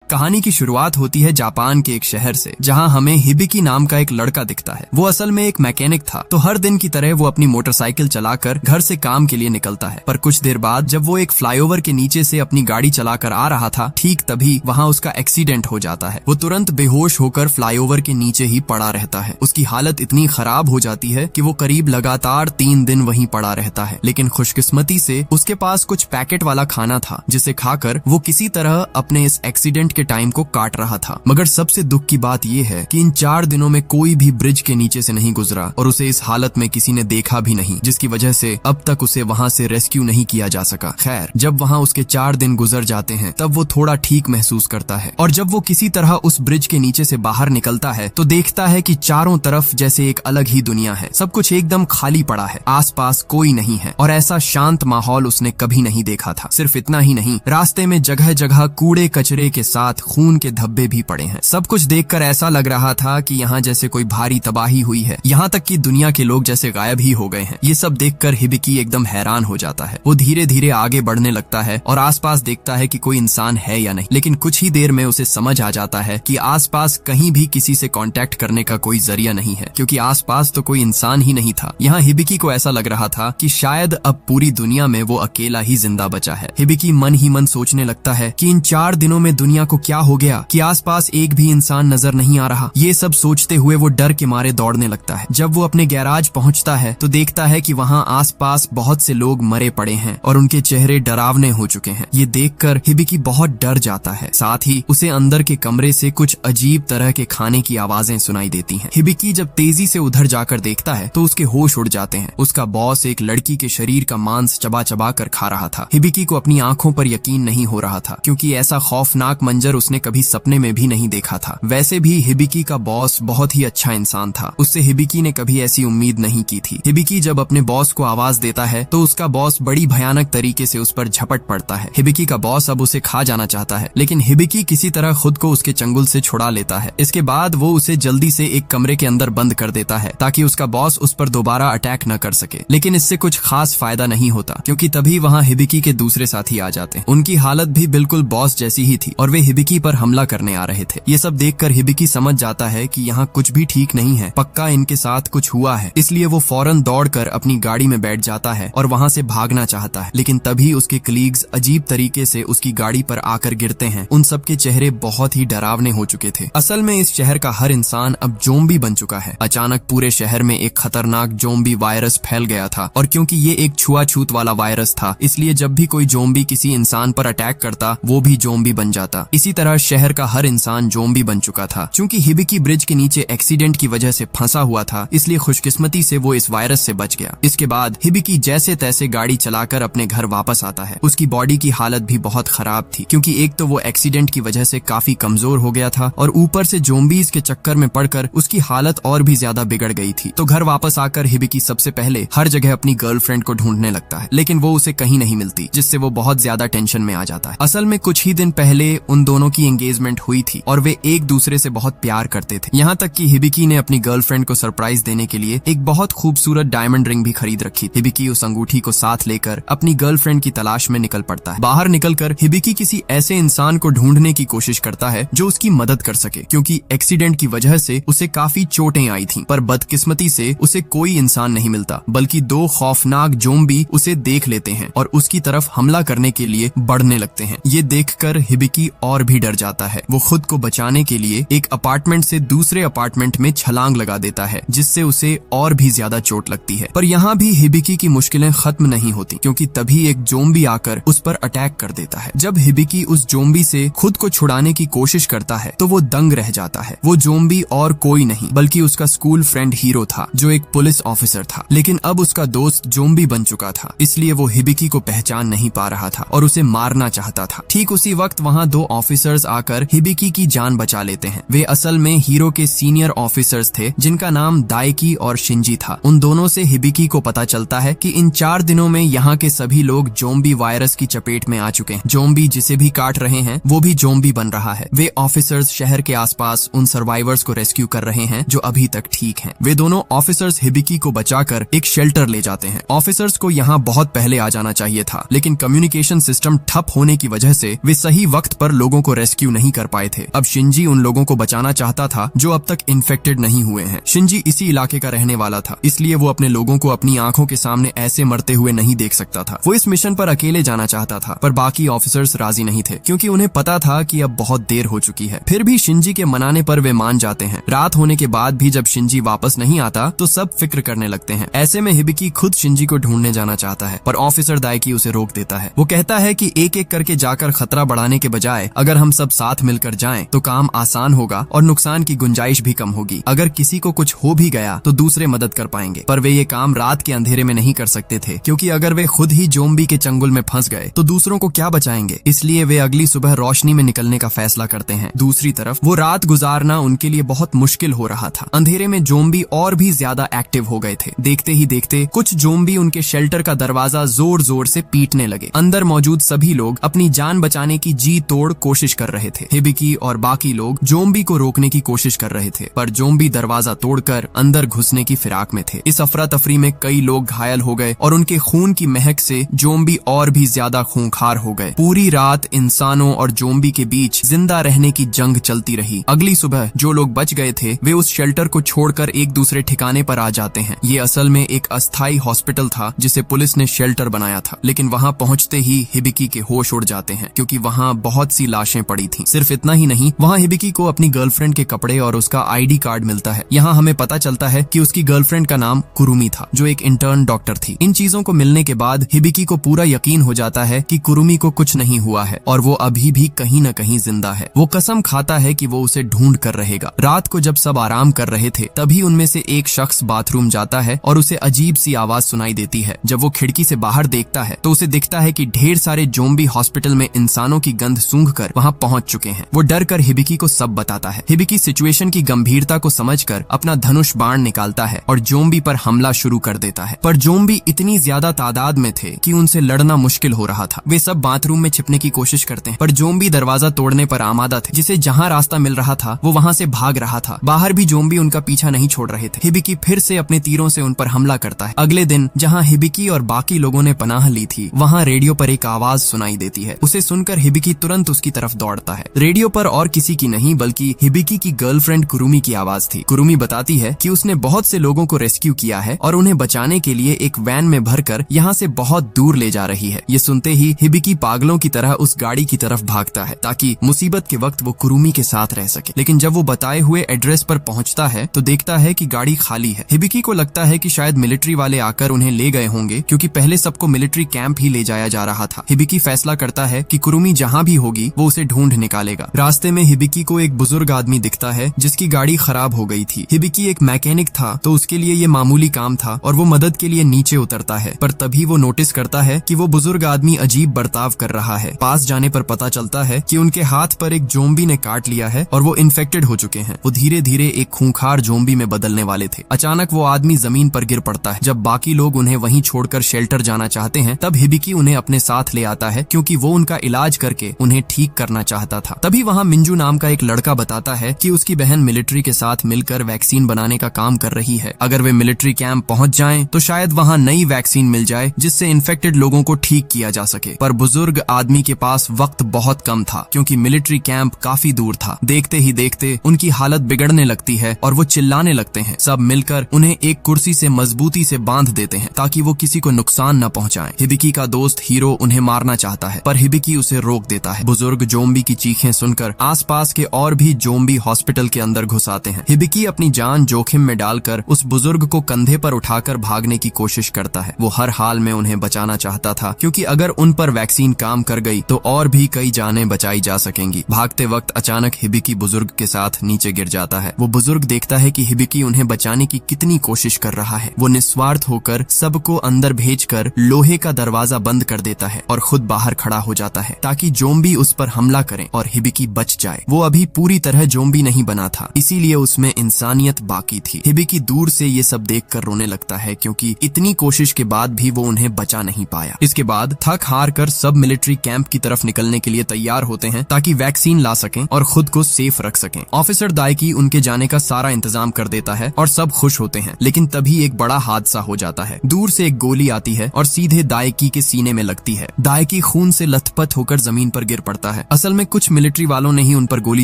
कहानी की शुरुआत होती है जापान के एक शहर से, जहां हमें हिबिकी नाम का एक लड़का दिखता है। वो असल में एक मैकेनिक था, तो हर दिन की तरह वो अपनी मोटरसाइकिल चलाकर घर से काम के लिए निकलता है। पर कुछ देर बाद जब वो एक फ्लाईओवर के नीचे से अपनी गाड़ी चलाकर आ रहा था, ठीक तभी वहां उसका एक्सीडेंट हो जाता है। वो तुरंत बेहोश होकर फ्लाईओवर के नीचे ही पड़ा रहता है। उसकी हालत इतनी खराब हो जाती है कि वो करीब लगातार 3 दिन वहीं पड़ा रहता है। लेकिन खुशकिस्मती से उसके पास कुछ पैकेट वाला खाना था, जिसे खाकर वो किसी तरह अपने इस एक्सीडेंट के टाइम को काट रहा था। मगर सबसे दुख की बात यह है कि इन 4 दिनों में कोई भी ब्रिज के नीचे से नहीं गुजरा और उसे इस हालत में किसी ने देखा भी नहीं, जिसकी वजह से अब तक उसे वहां से रेस्क्यू नहीं किया जा सका। खैर, जब वहां उसके 4 दिन गुजर जाते हैं तब वो थोड़ा ठीक महसूस करता है, और जब वो किसी तरह उस ब्रिज के नीचे से बाहर निकलता है तो देखता है कि चारों तरफ जैसे एक अलग ही दुनिया है। सब कुछ एकदम खाली पड़ा है, आसपास कोई नहीं है, और ऐसा शांत माहौल उसने कभी नहीं देखा था। सिर्फ इतना ही नहीं, रास्ते में जगह जगह कूड़े कचरे के साथ खून के धब्बे भी पड़े हैं। सब कुछ देखकर ऐसा लग रहा था कि यहाँ जैसे कोई भारी तबाही हुई है, यहाँ तक कि दुनिया के लोग जैसे गायब ही हो गए हैं। ये सब देखकर हिबिकी एकदम हैरान हो जाता है। वो धीरे धीरे आगे बढ़ने लगता है और आसपास देखता है कि कोई इंसान है या नहीं, लेकिन कुछ ही देर में उसे समझ आ जाता है कि आसपास कहीं भी किसी से कांटेक्ट करने का कोई जरिया नहीं है, क्योंकि आसपास तो कोई इंसान ही नहीं था। यहाँ हिबिकी को ऐसा लग रहा था कि शायद अब पूरी दुनिया में वो अकेला ही जिंदा बचा है। हिबिकी मन ही मन सोचने लगता है कि इन 4 दिनों में दुनिया को क्या हो गया कि आसपास एक भी इंसान नजर नहीं आ रहा। ये सब सोचते हुए वो डर के मारे दौड़ने लगता है। जब वो अपने गैराज पहुंचता है तो देखता है कि वहां आसपास बहुत से लोग मरे पड़े हैं और उनके चेहरे डरावने हो चुके हैं। ये देखकर हिबिकी बहुत डर जाता है। साथ ही उसे अंदर के कमरे से कुछ अजीब तरह के खाने की आवाजें सुनाई देती हैं। हिबिकी जब तेजी से उधर जाकर देखता है तो उसके होश उड़ जाते हैं। उसका बॉस एक लड़की के शरीर का मांस चबा चबा कर खा रहा था। हिबिकी को अपनी आंखों पर यकीन नहीं हो रहा था, क्योंकि ऐसा खौफनाक मंजर उसने कभी सपने में भी नहीं देखा था। वैसे भी हिबिकी का बॉस बहुत ही अच्छा इंसान था, उससे हिबिकी ने कभी ऐसी उम्मीद नहीं की थी। हिबिकी जब अपने बॉस को आवाज देता है तो उसका बॉस बड़ी भयानक तरीके से उस पर झपट पड़ता है। हिबिकी का बॉस अब उसे खा जाना चाहता है, लेकिन हिबिकी किसी तरह खुद को उसके चंगुल से छुड़ा लेता है। इसके बाद वो उसे जल्दी से एक कमरे के अंदर बंद कर देता है ताकि उसका बॉस उस पर दोबारा अटैक न कर सके। लेकिन इससे कुछ खास फायदा नहीं होता, क्योंकि तभी वहाँ हिबिकी के दूसरे साथी आ जाते हैं। उनकी हालत भी बिल्कुल बॉस जैसी ही थी और वे हिबिकी पर हमला करने आ रहे थे। ये सब देखकर हिबिकी समझ जाता है कि यहाँ कुछ भी ठीक नहीं है, पक्का इनके साथ कुछ हुआ है। इसलिए वो फौरन दौड़कर अपनी गाड़ी में बैठ जाता है और वहाँ से भागना चाहता है। लेकिन तभी उसके कलीग्स अजीब तरीके से उसकी गाड़ी पर आकर गिरते हैं। उन सबके चेहरे बहुत ही डरावने हो चुके थे। असल में इस शहर का हर इंसान अब ज़ोंबी बन चुका है। अचानक पूरे शहर में एक खतरनाक ज़ोंबी वायरस फैल गया था, और क्योंकि ये एक छुआछूत वाला वायरस था, इसलिए जब भी कोई ज़ोंबी किसी इंसान पर अटैक करता वो भी ज़ोंबी बन जाता। इसी तरह शहर का हर इंसान ज़ोंबी बन चुका था। चूंकि हिबिकी ब्रिज के नीचे एक्सीडेंट की वजह से फंसा हुआ था, इसलिए खुशकिस्मती से वो इस वायरस से बच गया। इसके बाद हिबिकी जैसे तैसे गाड़ी चलाकर अपने घर वापस आता है। उसकी बॉडी की हालत भी बहुत खराब थी, क्योंकि एक तो वो एक्सीडेंट की वजह से काफी कमजोर हो गया था और ऊपर से ज़ोंबीज के चक्कर में पड़कर उसकी हालत और भी ज्यादा बिगड़ गई थी। तो घर वापस आकर हिबिकी सबसे पहले हर जगह अपनी गर्लफ्रेंड को ढूंढने लगता है, लेकिन वो उसे कहीं नहीं मिलती, जिससे वो बहुत ज्यादा टेंशन में आ जाता है। असल में कुछ ही दिन पहले उन दोनों की एंगेजमेंट हुई थी और वे एक दूसरे से बहुत प्यार करते थे। यहाँ तक कि हिबिकी ने अपनी गर्लफ्रेंड को सरप्राइज देने के लिए एक बहुत खूबसूरत डायमंड रिंग भी खरीद रखी। हिबिकी उस अंगूठी को साथ लेकर अपनी गर्लफ्रेंड की तलाश में निकल पड़ता है। बाहर निकलकर हिबिकी किसी ऐसे इंसान को ढूंढने की कोशिश करता है जो उसकी मदद कर सके, क्योंकि एक्सीडेंट की वजह से उसे काफी चोटें आई थीं। पर बदकिस्मती से उसे कोई इंसान नहीं मिलता, बल्कि 2 खौफनाक ज़ोंबी उसे देख लेते हैं और उसकी तरफ हमला करने के लिए बढ़ने लगते हैं। ये देखकर हिबिकी और भी डर जाता है। वो खुद को बचाने के लिए एक अपार्टमेंट से दूसरे अपार्टमेंट में छलांग लगा देता है, जिससे उसे और भी ज्यादा चोट लगती है। पर यहाँ भी हिबिकी की मुश्किलें खत्म नहीं होती, क्योंकि तभी एक ज़ोंबी आकर उस पर अटैक कर देता है। जब हिबिकी उस ज़ोंबी से खुद को छुड़ाने की कोशिश करता है तो वो दंग रह जाता है। वो ज़ोंबी और कोई नहीं बल्कि उसका स्कूल फ्रेंड हीरो था, जो एक पुलिस ऑफिसर था। लेकिन अब उसका दोस्त ज़ोंबी बन चुका था, इसलिए वो हिबिकी को पहचान नहीं पा रहा था और उसे मारना चाहता था। ठीक उसी वक्त वहाँ 2 ऑफिसर्स आकर हिबिकी की जान बचा लेते हैं। वे असल में हीरो के सीनियर ऑफिसर्स थे, जिनका नाम दाइकी और शिंजी था। उन दोनों से हिबिकी को पता चलता है कि इन 4 दिनों में यहाँ के सभी लोग ज़ोंबी वायरस की चपेट में आ चुके हैं। ज़ोंबी जिसे भी काट रहे हैं वो भी ज़ोंबी बन रहा है। वे ऑफिसर्स शहर के आसपास उन सर्वाइवर्स को रेस्क्यू कर रहे हैं जो अभी तक ठीक हैं। वे दोनों ऑफिसर्स हिबिकी को बचाकर एक शेल्टर ले जाते हैं। ऑफिसर्स को यहाँ बहुत पहले आ जाना चाहिए था, लेकिन कम्युनिकेशन सिस्टम ठप होने की वजह से वे सही वक्त पर लोगों लोगों को रेस्क्यू नहीं कर पाए थे। अब शिंजी उन लोगों को बचाना चाहता था जो अब तक इन्फेक्टेड नहीं हुए हैं। शिंजी इसी इलाके का रहने वाला था, इसलिए वो अपने लोगों को अपनी आंखों के सामने ऐसे मरते हुए नहीं देख सकता था। वो इस मिशन पर अकेले जाना चाहता था, पर बाकी ऑफिसर्स राजी नहीं थे क्योंकि उन्हें पता था कि अब बहुत देर हो चुकी है। फिर भी शिंजी के मनाने पर वे मान जाते हैं। रात होने के बाद भी जब शिंजी वापस नहीं आता तो सब फिक्र करने लगते हैं। ऐसे में हिबिकी खुद शिंजी को ढूंढने जाना चाहता है, पर ऑफिसर दाइकी उसे रोक देता है। वो कहता है कि एक एक करके जाकर खतरा बढ़ाने के बजाय अगर हम सब साथ मिलकर जाएं तो काम आसान होगा और नुकसान की गुंजाइश भी कम होगी। अगर किसी को कुछ हो भी गया तो दूसरे मदद कर पाएंगे। पर वे ये काम रात के अंधेरे में नहीं कर सकते थे क्योंकि अगर वे खुद ही ज़ॉम्बी के चंगुल में फंस गए तो दूसरों को क्या बचाएंगे। इसलिए वे अगली सुबह रोशनी में निकलने का फैसला करते हैं। दूसरी तरफ वो रात गुजारना उनके लिए बहुत मुश्किल हो रहा था। अंधेरे में ज़ॉम्बी और भी ज्यादा एक्टिव हो गए थे। देखते ही देखते कुछ ज़ॉम्बी उनके शेल्टर का दरवाजा जोर जोर से पीटने लगे। अंदर मौजूद सभी लोग अपनी जान बचाने की जी तोड़ कोशिश कर रहे थे। हिबिकी और बाकी लोग ज़ॉम्बी को रोकने की कोशिश कर रहे थे, पर ज़ॉम्बी दरवाजा तोड़कर अंदर घुसने की फिराक में थे। इस अफरा तफरी में कई लोग घायल हो गए और उनके खून की महक से ज़ॉम्बी और भी ज्यादा खूंखार हो गए। पूरी रात इंसानों और ज़ॉम्बी के बीच जिंदा रहने की जंग चलती रही। अगली सुबह जो लोग बच गए थे वे उस शेल्टर को छोड़कर एक दूसरे ठिकाने पर आ जाते हैं। ये असल में एक अस्थायी हॉस्पिटल था जिसे पुलिस ने शेल्टर बनाया था, लेकिन वहाँ पहुँचते ही हिबिकी के होश उड़ जाते हैं क्योंकि वहाँ बहुत सी लाशें पड़ी थी। सिर्फ इतना ही नहीं, वहाँ हिबिकी को अपनी गर्लफ्रेंड के कपड़े और उसका ID कार्ड मिलता है। यहाँ हमें पता चलता है कि उसकी गर्लफ्रेंड का नाम कुरुमी था जो एक इंटर्न डॉक्टर थी। इन चीजों को मिलने के बाद हिबिकी को पूरा यकीन हो जाता है कि कुरुमी को कुछ नहीं हुआ है और वो अभी भी कहीं न कहीं जिंदा है। वो कसम खाता है कि वो उसे ढूंढ कर रहेगा। रात को जब सब आराम कर रहे थे तभी उनमें से एक शख्स बाथरूम जाता है और उसे अजीब सी आवाज सुनाई देती है। जब वो खिड़की से बाहर देखता है तो उसे दिखता है कि ढेर सारे ज़ॉम्बी हॉस्पिटल में इंसानों की गंध सूंघकर वहाँ पहुँच चुके हैं। वो डर कर हिबिकी को सब बताता है। हिबिकी सिचुएशन की गंभीरता को समझकर अपना धनुष बाण निकालता है और ज़ॉम्बी पर हमला शुरू कर देता है। पर ज़ॉम्बी इतनी ज्यादा तादाद में थे कि उनसे लड़ना मुश्किल हो रहा था। वे सब बाथरूम में छिपने की कोशिश करते हैं, पर ज़ॉम्बी दरवाजा तोड़ने पर आमादा थे। जिसे जहाँ रास्ता मिल रहा था वो वहाँ से भाग रहा था। बाहर भी ज़ॉम्बी उनका पीछा नहीं छोड़ रहे थे। हिबिकी फिर से अपने तीरों से उन पर हमला करता है। अगले दिन जहाँ हिबिकी और बाकी लोगों ने पनाह ली थी वहाँ रेडियो पर एक आवाज सुनाई देती है। उसे सुनकर हिबिकी तुरंत उसकी तरफ दौड़ता है। रेडियो पर और किसी की नहीं बल्कि हिबिकी की गर्लफ्रेंड कुरुमी की आवाज थी। कुरुमी बताती है कि उसने बहुत से लोगों को रेस्क्यू किया है और उन्हें बचाने के लिए एक वैन में भरकर यहाँ से बहुत दूर ले जा रही है। ये सुनते ही हिबिकी पागलों की तरह उस गाड़ी की तरफ भागता है ताकि मुसीबत के वक्त वो कुरुमी के साथ रह सके। लेकिन जब वो बताए हुए एड्रेस पर पहुंचता है तो देखता है कि गाड़ी खाली है। हिबिकी को लगता है कि शायद मिलिट्री वाले आकर उन्हें ले गए होंगे क्योंकि पहले सबको मिलिट्री कैंप ही ले जाया जा रहा था। हिबिकी फैसला करता है कि कुरुमी जहाँ भी होगी वो उसे ढूंढ निकालेगा। रास्ते में हिबिकी को एक बुजुर्ग आदमी दिखता है जिसकी गाड़ी खराब हो गई थी। हिबिकी एक मैकेनिक था तो उसके लिए ये मामूली काम था और वो मदद के लिए नीचे उतरता है, पर तभी वो नोटिस करता है कि वो बुजुर्ग आदमी अजीब बर्ताव कर रहा है। पास जाने पर पता चलता है कि उनके हाथ पर एक ज़ॉम्बी ने काट लिया है और वो इन्फेक्टेड हो चुके हैं। वो धीरे धीरे एक खूंखार ज़ॉम्बी में बदलने वाले थे। अचानक वो आदमी जमीन पर गिर पड़ता है। जब बाकी लोग उन्हें वहीं छोड़कर शेल्टर जाना चाहते हैं तब हिबिकी उन्हें अपने साथ ले आता है क्योंकि वो उनका इलाज करके उन्हें ठीक करना चाहता था। तभी वहाँ मिंजू नाम का एक लड़का बताता है कि उसकी बहन मिलिट्री के साथ मिलकर वैक्सीन बनाने का काम कर रही है। अगर वे मिलिट्री कैंप पहुंच जाएं तो शायद वहाँ नई वैक्सीन मिल जाए जिससे इन्फेक्टेड लोगों को ठीक किया जा सके। पर बुजुर्ग आदमी के पास वक्त बहुत कम था क्योंकि मिलिट्री कैंप काफी दूर था। देखते ही देखते उनकी हालत बिगड़ने लगती है और वो चिल्लाने लगते हैं। सब मिलकर उन्हें एक कुर्सी से मजबूती से बांध देते हैं ताकि वो किसी को नुकसान न पहुंचाएं। हिबिकी का दोस्त हीरो उन्हें मारना चाहता है पर हिबिकी उसे रोक देता है। बुजुर्ग ज़ॉम्बी की चीखें सुनकर आसपास के और भी ज़ॉम्बी हॉस्पिटल के अंदर घुस आते हैं। हिबिकी अपनी जान जोखिम में डालकर उस बुजुर्ग को कंधे पर उठाकर भागने की कोशिश करता है। वो हर हाल में उन्हें बचाना चाहता था क्योंकि अगर उन पर वैक्सीन काम कर गई तो और भी कई जानें बचाई जा सकेंगी। भागते वक्त अचानक हिबिकी बुजुर्ग के साथ नीचे गिर जाता है। वो बुजुर्ग देखता है कि हिबिकी उन्हें बचाने की कितनी कोशिश कर रहा है। वो निस्वार्थ होकर सबको अंदर भेजकर लोहे का दरवाजा बंद कर देता है और खुद बाहर खड़ा हो जाता है ताकि ज़ॉम्बी उस पर हमला करें और हिबिकी बच जाए। वो अभी पूरी तरह ज़ॉम्बी नहीं बना था, इसीलिए उसमें इंसानियत बाकी थी। हिबिकी दूर से ये सब देखकर रोने लगता है क्योंकि इतनी कोशिश के बाद भी वो उन्हें बचा नहीं पाया। इसके बाद थक हार कर सब मिलिट्री कैंप की तरफ निकलने के लिए तैयार होते हैं ताकि वैक्सीन ला सकें और खुद को सेफ रख सकें। ऑफिसर दाइकी उनके जाने का सारा इंतजाम कर देता है और सब खुश होते हैं, लेकिन तभी एक बड़ा हादसा हो जाता है। दूर से एक गोली आती है और सीधे दाइकी के सीने में लगती है। दाइकी खून से लथपथ होकर जमीन पर गिर पड़ता है। असल में कुछ मिलिट्री वालों ने ही उन पर गोली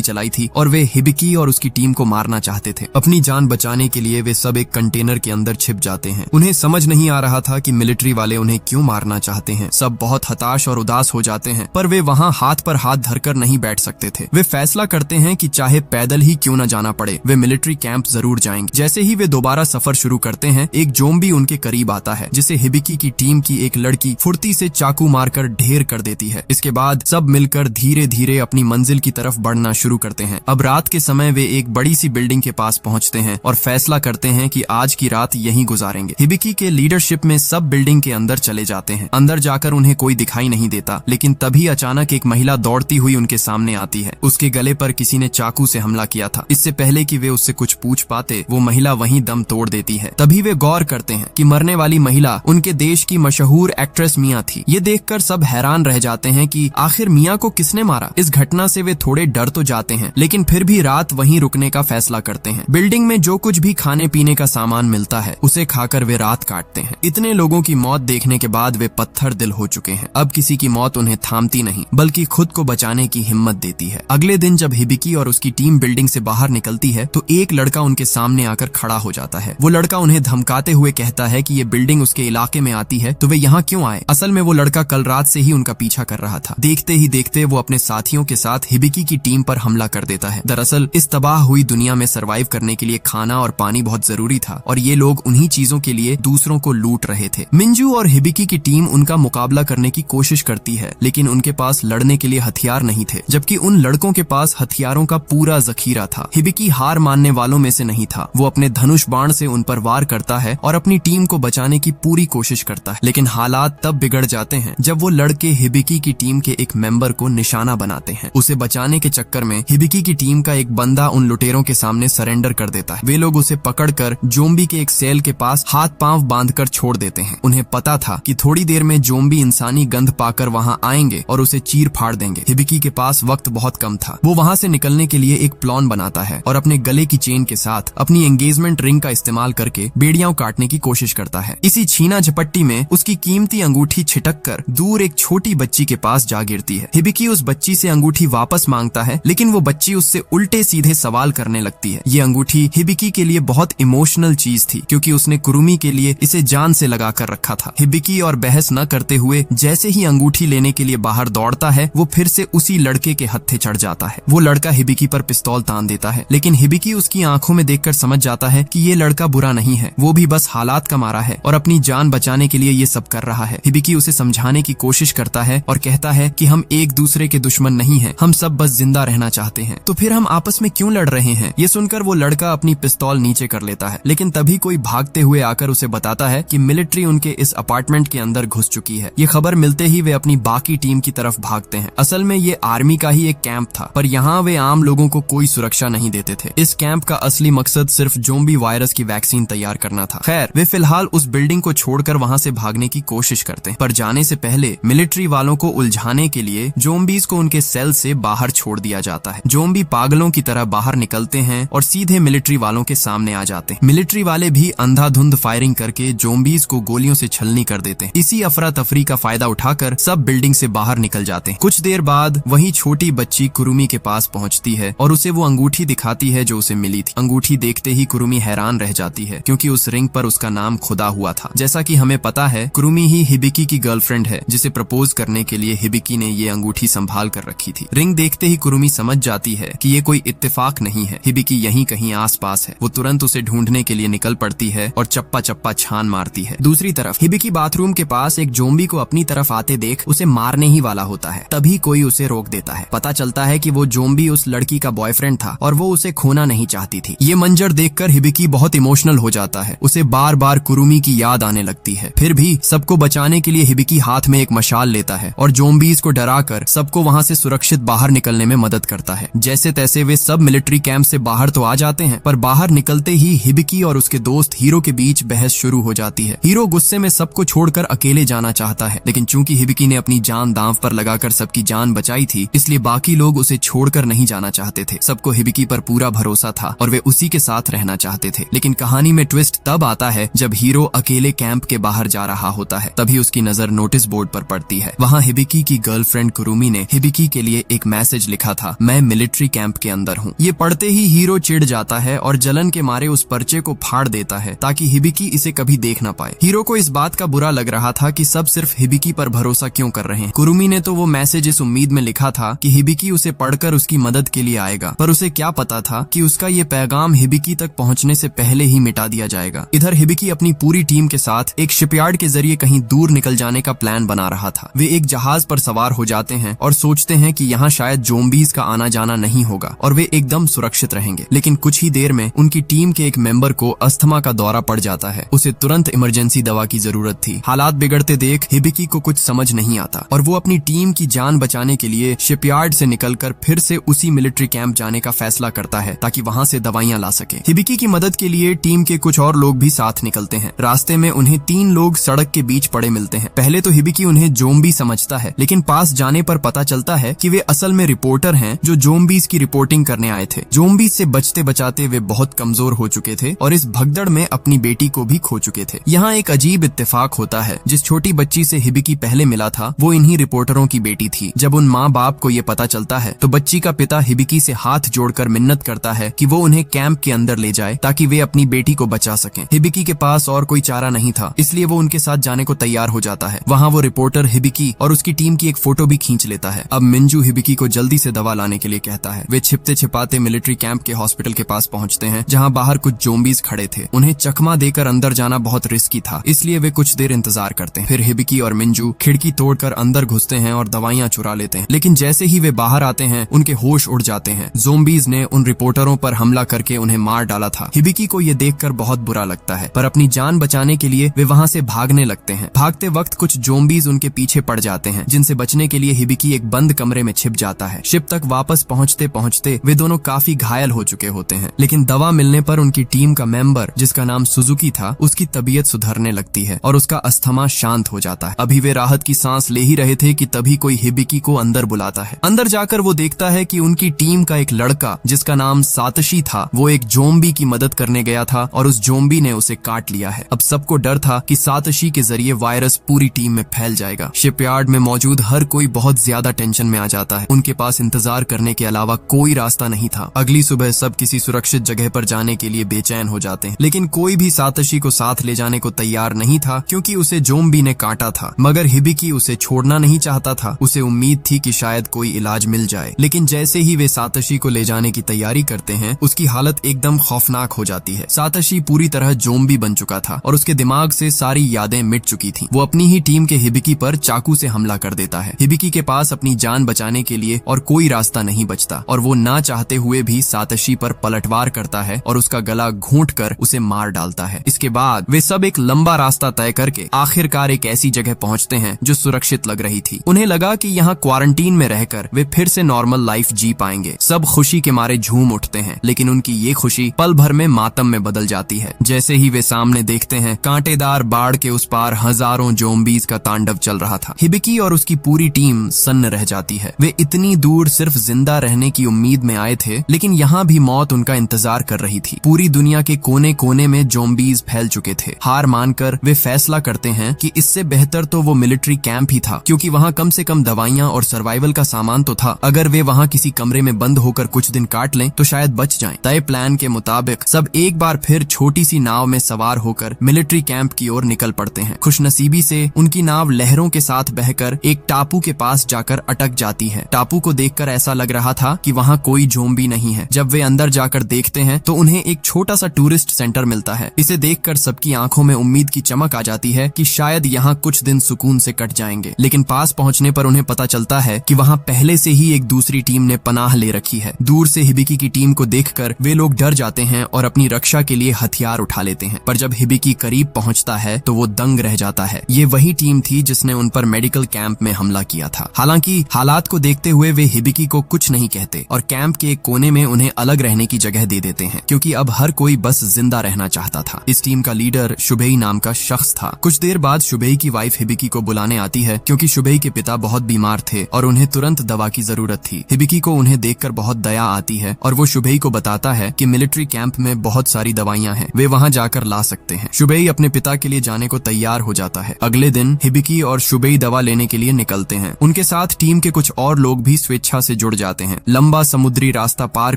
चलाई थी और वे हिबिकी और उसकी टीम को मारना चाहते थे। अपनी जान बचाने के लिए वे सब एक कंटेनर के अंदर छिप जाते हैं। उन्हें समझ नहीं आ रहा था कि मिलिट्री वाले उन्हें क्यों मारना चाहते हैं। सब बहुत हताश और उदास हो जाते हैं, पर वे वहाँ हाथ पर हाथ धरकर नहीं बैठ सकते थे। वे फैसला करते हैं कि चाहे पैदल ही क्यों न जाना पड़े, वे मिलिट्री कैंप जरूर जाएंगे। जैसे ही वे दोबारा सफर शुरू करते हैं, एक ज़ॉम्बी उनके करीब आता है, जिसे हिबिकी की टीम की एक लड़की फुर्ती से चाकू मारकर ढेर कर देती है। इसके बाद सब मिलकर धीरे धीरे अपनी मंजिल की तरफ बढ़ना शुरू करते हैं। अब रात के समय वे एक बड़ी सी बिल्डिंग के पास पहुंचते हैं और फैसला करते हैं कि आज की रात यहीं गुजारेंगे। हिबिकी के लीडरशिप में सब बिल्डिंग के अंदर चले जाते हैं। अंदर जाकर उन्हें कोई दिखाई नहीं देता, लेकिन तभी अचानक एक महिला दौड़ती हुई उनके सामने आती है। उसके गले पर किसी ने चाकू से हमला किया था। इससे पहले कि वे उससे कुछ पूछ पाते, वो महिला वहीं दम तोड़ देती है। तभी वे गौर करते हैं कि मरने वाली महिला उनके देश की मशहूर एक्ट्रेस मिया थी। ये देखकर सब हैरान रह जाते हैं कि आखिर मिया को किसने मारा। इस घटना से वे थोड़े डर तो जाते हैं, लेकिन फिर भी रात वहीं रुकने का फैसला करते हैं। बिल्डिंग में जो कुछ भी खाने पीने का सामान मिलता है, उसे खाकर वे रात काटते हैं। इतने लोगों की मौत देखने के बाद वे पत्थर दिल हो चुके हैं। अब किसी की मौत उन्हें थामती नहीं, बल्कि खुद को बचाने की हिम्मत देती है। अगले दिन जब हिबिकी और उसकी टीम बिल्डिंग से बाहर निकलती है, तो एक लड़का उनके सामने आकर खड़ा हो जाता है। वो लड़का उन्हें धमकाते हुए कहता है कि ये बिल्डिंग उसके इलाके में आती है, तो वे यहाँ क्यों आए। असल में वो लड़का कल रात से ही उनका पीछा कर रहा था। देखते ही देखते वो अपने साथियों के साथ हिबिकी की टीम पर हमला कर देता है। दरअसल इस तबाह हुई दुनिया में सरवाइव करने के लिए खाना और पानी बहुत जरूरी था, और ये लोग उन्हीं चीजों के लिए दूसरों को लूट रहे थे। मिंजू और हिबिकी की टीम उनका मुकाबला करने की कोशिश करती है, लेकिन उनके पास लड़ने के लिए हथियार नहीं थे, जबकि उन लड़कों के पास हथियारों का पूरा जखीरा था। हिबिकी हार मानने वालों में से नहीं था। वो अपने धनुष बाण से उन पर वार करता है और अपनी टीम को बचाने की पूरी कोशिश करता है, लेकिन हालात तब बिगड़ जाते हैं जब वो लड़के हिबिकी की टीम के एक मेंबर को निशाना बनाते हैं। उसे बचाने के चक्कर में हिबिकी की टीम का एक बंदा उन लुटेरों के सामने सरेंडर कर देता है। वे लोग उसे पकड़कर ज़ॉम्बी के एक सेल के पास हाथ पांव बांधकर छोड़ देते हैं। उन्हें पता था कि थोड़ी देर में ज़ॉम्बी इंसानी गंध पाकर वहां आएंगे और उसे चीर फाड़ देंगे। हिबिकी के पास वक्त बहुत कम था। वो वहां से निकलने के लिए एक प्लान बनाता है और अपने गले की चेन के साथ अपनी एंगेजमेंट रिंग का इस्तेमाल करके बेड़ियां काटने की कोशिश करता है। इसी छीना झपट्टी में उसकी कीमती अंगूठी छिटक कर दूर एक छोटी बच्ची के पास जा गिरती है। हिबिकी उस बच्ची से अंगूठी वापस मांगता है, लेकिन वो बच्ची उससे उल्टे सीधे सवाल करने लगती है। ये अंगूठी हिबिकी के लिए बहुत इमोशनल चीज थी, क्योंकि उसने कुरुमी के लिए इसे जान से लगा कर रखा था। हिबिकी और बहस न करते हुए जैसे ही अंगूठी लेने के लिए बाहर दौड़ता है, वो फिर से उसी लड़के के हत्थे चढ़ जाता है। वो लड़का हिबिकी पर पिस्तौल तान देता है, लेकिन हिबिकी उसकी आंखों में देखकर समझ जाता है कि ये लड़का बुरा नहीं है, वो भी बस हालात का मारा है और अपनी जान बचाने के लिए ये सब कर रहा है। हिबिकी उसे समझाने की कोशिश करता है और कहता है कि हम एक दूसरे के दुश्मन नहीं हैं, हम सब बस जिंदा रहना चाहते हैं, तो फिर हम आपस में क्यों लड़ रहे हैं। ये सुनकर वो लड़का अपनी पिस्तौल नीचे कर लेता है, लेकिन तभी कोई भागते हुए आकर उसे बताता है कि मिलिट्री उनके इस अपार्टमेंट के अंदर घुस चुकी है। ये खबर मिलते ही वे अपनी बाकी टीम की तरफ भागते हैं। असल में ये आर्मी का ही एक कैंप था, पर यहाँ वे आम लोगों को कोई सुरक्षा नहीं देते थे। इस कैंप का असली मकसद सिर्फ ज़ॉम्बी वायरस की वैक्सीन तैयार करना था। खैर, वे फिलहाल उस बिल्डिंग को छोड़कर वहाँ से भागने की कोशिश करते हैं, पर जाने से पहले मिलिट्री वालों को उलझाने के लिए ज़ॉम्बीज को उनके सेल से बाहर छोड़ दिया जाता है। ज़ॉम्बी पागलों की तरह बाहर निकलते हैं और सीधे मिलिट्री वालों के सामने आ जाते हैं। मिलिट्री वाले भी अंधाधुंध फायरिंग करके ज़ॉम्बीज को गोलियों से छलनी कर देते हैं। इसी अफरा तफरी का फायदा उठाकर सब बिल्डिंग से बाहर निकल जाते हैं। कुछ देर बाद वही छोटी बच्ची कुरुमी के पास पहुंचती है और उसे वो अंगूठी दिखाती है जो उसे मिली थी। अंगूठी देखते ही कुरुमी हैरान रह जाती है, क्योंकि उस रिंग पर उसका नाम खुदा हुआ था। जैसा कि हमें पता है, कुरुमी ही हिबिकी की गर्लफ्रेंड है, जिसे प्रपोज करने के लिए हिबिकी ने ये अंगूठी संभाल कर रखी थी। रिंग देखते ही कुरुमी समझ जाती है कि ये कोई इत्तेफाक नहीं है, हिबिकी यहीं कहीं आसपास है। वो तुरंत उसे ढूंढने के लिए निकल पड़ती है और चप्पा चप्पा छान मारती है। दूसरी तरफ हिबिकी बाथरूम के पास एक ज़ॉम्बी को अपनी तरफ आते देख उसे मारने ही वाला होता है। तभी कोई उसे रोक देता है। पता चलता है कि वो ज़ॉम्बी उस लड़की का बॉयफ्रेंड था और वो उसे खोना नहीं चाहती थी। ये मंजर देखकर हिबिकी बहुत इमोशनल हो जाता है। उसे बार बार कुरुमी की याद आने लगती है। फिर भी सबको बचाने के लिए हिबिकी हाथ में एक मशाल लेता है और ज़ॉम्बीज को डराकर सबको वहां से सुरक्षित बाहर निकलने में मदद करता है। जैसे तैसे वे सब मिलिट्री कैंप से बाहर तो आ जाते हैं, पर बाहर निकलते ही हिबिकी और उसके दोस्त हीरो के बीच बहस शुरू हो जाती है। हीरो गुस्से में सबको छोड़कर अकेले जाना चाहता है, लेकिन चूंकि हिबिकी ने अपनी जान दांव पर लगाकर सबकी जान बचाई थी, इसलिए बाकी लोग उसे छोड़कर नहीं जाना चाहते थे। सबको हिबिकी पर पूरा भरोसा था और वे उसी के साथ रहना चाहते थे। लेकिन कहानी में ट्विस्ट तब आता है जब हीरो अकेले कैंप के बाहर जा रहा होता है। तभी उसकी नजर नोटिस बोर्ड पर पड़ती है। वहाँ हिबिकी की गर्लफ्रेंड कुरुमी ने हिबिकी के लिए एक मैसेज लिखा था, मैं मिलिट्री कैंप के अंदर हूँ। ये पढ़ते ही हीरो चिढ़ जाता है और जलन के मारे उस पर्चे को फाड़ देता है ताकि हिबिकी इसे कभी देख ना पाए। हीरो को इस बात का बुरा लग रहा था कि सब सिर्फ हिबिकी पर भरोसा क्यों कर रहे हैं। कुरुमी ने तो वो मैसेज इस उम्मीद में लिखा था कि हिबिकी उसे पढ़कर उसकी मदद के लिए आएगा, पर उसे क्या पता था कि उसका ये पैगाम हिबिकी तक पहुंचने से पहले ही मिटा दिया जाएगा। इधर हिबिकी अपनी पूरी टीम के साथ एक शिपयार्ड के जरिए कहीं दूर निकल जाने का प्लान बना रहा था। वे एक जहाज पर सवार हो जाते हैं और सोचते हैं कि यहाँ शायद ज़ोंबीज का आना जाना नहीं होगा और वे एकदम सुरक्षित रहेंगे। लेकिन कुछ ही देर में उनकी टीम के एक मेंबर को अस्थमा का दौरा पड़ जाता है। उसे तुरंत इमरजेंसी दवा की जरूरत थी। हालात बिगड़ते देख हिबिकी को कुछ समझ नहीं आता और वो अपनी टीम की जान बचाने के लिए शिपयार्ड से निकलकर फिर से उसी मिलिट्री कैंप जाने का फैसला करता है ताकि वहाँ से दवाइयाँ ला सके। हिबिकी की मदद के लिए टीम के कुछ और लोग भी साथ निकलते हैं। रास्ते में उन्हें 3 लोग सड़क के बीच पड़े मिलते हैं। पहले तो हिबिकी उन्हें ज़ोंबी समझता है, लेकिन पास जाने पर पता चलता है कि वे असल में रिपोर्टर हैं जो ज़ोंबीज की रिपोर्टिंग करने आए थे। ज़ोंबीज से बचते बचाते वे बहुत कमजोर हो चुके थे और इस भगदड़ में अपनी बेटी को भी खो चुके थे। यहाँ एक अजीब इत्तेफाक होता है। जिस छोटी बच्ची से हिबिकी पहले मिला था वो इन्हीं रिपोर्टरों की बेटी थी। जब उन माँ बाप को ये पता चलता है तो बच्ची का पिता हिबिकी से हाथ जोड़कर मिन्नत करता है कि वो उन्हें कैंप के अंदर ले जाए ताकि वे अपनी बेटी को बचा सकें। हिबिकी के पास और कोई चारा नहीं था, इसलिए वो उनके साथ जाने को तैयार हो जाता है। वहाँ वो रिपोर्टर हिबिकी और उसकी टीम की एक फोटो भी खींच लेता है। अब मिंजू हिबिकी को जल्दी से दवा लाने के लिए कहता है। वे छिपते छिपाते मिलिट्री कैंप के हॉस्पिटल के पास पहुंचते हैं जहाँ बाहर कुछ ज़ोंबीज खड़े थे। उन्हें चकमा देकर अंदर जाना बहुत रिस्की था, इसलिए वे कुछ देर इंतजार करते हैं। फिर हिबिकी और मिंजू खिड़की तोड़कर अंदर घुसते हैं और दवाइयाँ चुरा लेते हैं। लेकिन जैसे ही वे बाहर आते हैं उनके होश उड़ जाते हैं। ज़ोंबीज ने उन रिपोर्टरों पर हमला करके उन्हें मार डाला था। हिबिकी को ये देखकर बहुत बुरा लगता है, पर अपनी जान बचाने के लिए वे वहाँ से भागने लगते हैं। भागते वक्त कुछ ज़ोंबीज उनके पीछे पड़ जाते हैं, जिनसे बचने के लिए हिबिकी एक बंद कमरे में छिप जाता है। शिप तक वापस पहुँचते पहुँचते वे दोनों काफी घायल हो चुके होते हैं, लेकिन दवा मिलने पर उनकी टीम का मेंबर जिसका नाम सुजुकी था उसकी तबीयत सुधरने लगती है और उसका अस्थमा शांत हो जाता है। अभी वे राहत की सांस ले ही रहे थे कि तभी कोई हिबिकी को अंदर बुलाता है। अंदर जाकर वो देखता है कि उनकी टीम का एक लड़का जिसका नाम सातशी था वो एक ज़ोंबी की मदद करने गया था और उस ज़ोंबी ने उसे काट लिया है। अब सबको डर था कि सातशी के जरिए वायरस पूरी टीम में फैल जाएगा। शिपयार्ड में मौजूद हर कोई बहुत ज्यादा टेंशन में आ जाता है। उनके पास इंतजार करने के अलावा कोई रास्ता नहीं था। अगली सुबह सब किसी सुरक्षित जगह पर जाने के लिए बेचैन हो जाते हैं, लेकिन कोई भी सातशी को साथ ले जाने को तैयार नहीं था क्योंकि उसे ज़ोंबी ने काटा था। मगर हिबिकी उसे छोड़ना नहीं चाहता था। उसे उम्मीद थी कि शायद कोई इलाज मिल जाए, लेकिन जैसे ही वे सातशी को ले जाने की तैयारी करते हैं उसकी हालत एकदम खौफनाक हो जाती है। सातशी पूरी तरह ज़ोंबी बन चुका था और उसके दिमाग से सारी यादें मिट चुकी थी। वो अपनी ही टीम के हिबिकी पर चाकू से हमला कर देता है। हिबिकी के पास अपनी जान बचाने के लिए और कोई रास्ता नहीं बचता और वो ना चाहते हुए भी सातशी पर पलटवार करता है और उसका गला घोंट कर उसे मार डालता है। इसके बाद वे सब एक लंबा रास्ता तय करके आखिरकार एक ऐसी जगह पहुंचते हैं जो सुरक्षित लग रही थी। उन्हें लगा कि यहाँ क्वारंटीन में रहकर वे फिर से नॉर्मल लाइफ जी पाएंगे। सब खुशी के मारे झूम उठते हैं, लेकिन उनकी ये खुशी पल भर में मातम में बदल जाती है। जैसे ही वे सामने देखते हैं कांटेदार बाढ़ के उस पार हजारों ज़ोंबीज का तांडव चल रहा था। हिबिकी और उसकी पूरी टीम सन्न रह जाती है। वे इतनी दूर सिर्फ जिंदा रहने की उम्मीद में आए थे, लेकिन यहाँ भी मौत उनका इंतजार कर रही थी। पूरी दुनिया के कोने कोने में ज़ोंबीज फैल चुके थे। हार मानकर वे फैसला करते हैं कि इससे बेहतर तो वो मिलिट्री कैंप ही था, क्योंकि वहाँ कम से कम दवाइयाँ और सर्वाइवल का सामान तो था। अगर वे वहाँ किसी कमरे में बंद होकर कुछ दिन काट लें तो शायद बच जाएं। तय प्लान के मुताबिक सब एक बार फिर छोटी सी नाव में सवार होकर मिलिट्री कैंप की ओर निकल पड़ते हैं। खुशनसीबी से उनकी नाव लहरों के साथ बहकर एक टापू के पास जाकर अटक जाती है। टापू को देखकर ऐसा लग रहा था कि वहाँ कोई ज़ोंबी नहीं है। जब वे अंदर जाकर देखते हैं तो उन्हें एक छोटा सा टूरिस्ट सेंटर मिलता है। इसे देखकर सबकी आंखों में उम्मीद की चमक आ जाती है कि शायद यहाँ कुछ दिन सुकून से कट जाएंगे। लेकिन पास पहुँचने पर उन्हें पता चलता है कि वहाँ पहले से ही एक दूसरी टीम ने पनाह ले रखी है। दूर से हिबिकी की टीम को देखकर वे लोग डर जाते हैं और अपनी रक्षा के लिए हथियार उठा लेते हैं। पर जब हिबिकी करीब पहुँचता है तो वो दंग रह जाता है। ये वही टीम थी जिसने उन पर मेडिकल कैंप में हमला किया था। हालांकि हालात को देखते हुए वे हिबिकी को कुछ नहीं कहते और कैंप के एक कोने में उन्हें अलग रहने की जगह दे देते हैं, क्योंकि अब हर कोई बस जिंदा रहना चाहता था। इस टीम का लीडर शुबेई नाम का शख्स था। कुछ देर बाद शुबेई की वाइफ हिबिकी को बुलाने आती है, क्योंकि शुबेई के पिता बहुत बीमार थे और उन्हें तुरंत दवा की जरूरत थी। हिबिकी को उन्हें देखकर बहुत दया आती है और वो शुबेई को बताता है कि मिलिट्री कैंप में बहुत सारी दवाइयां हैं, वे वहां जाकर ला सकते हैं। शुबेई अपने पिता के लिए जाने को तैयार हो जाता है। अगले दिन हिबिकी और शुबेई दवा लेने के लिए निकलते हैं। उनके साथ टीम के कुछ और लोग भी स्वेच्छा से जुड़ जाते हैं। लंबा समुद्री रास्ता पार